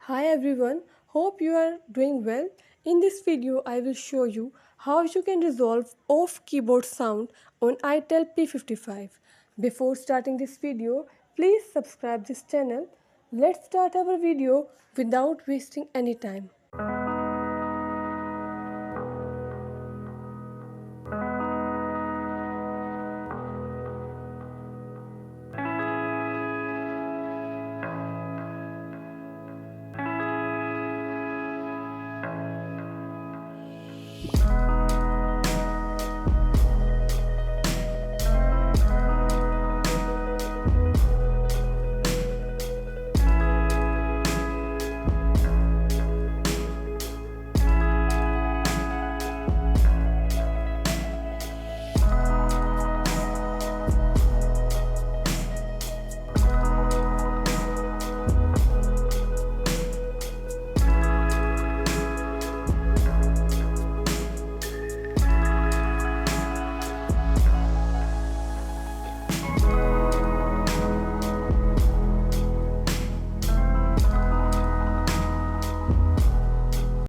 Hi everyone, hope you are doing well. In this video, I will show you how you can resolve off keyboard sound on ITEL P55. Before starting this video, please subscribe this channel. Let's start our video without wasting any time.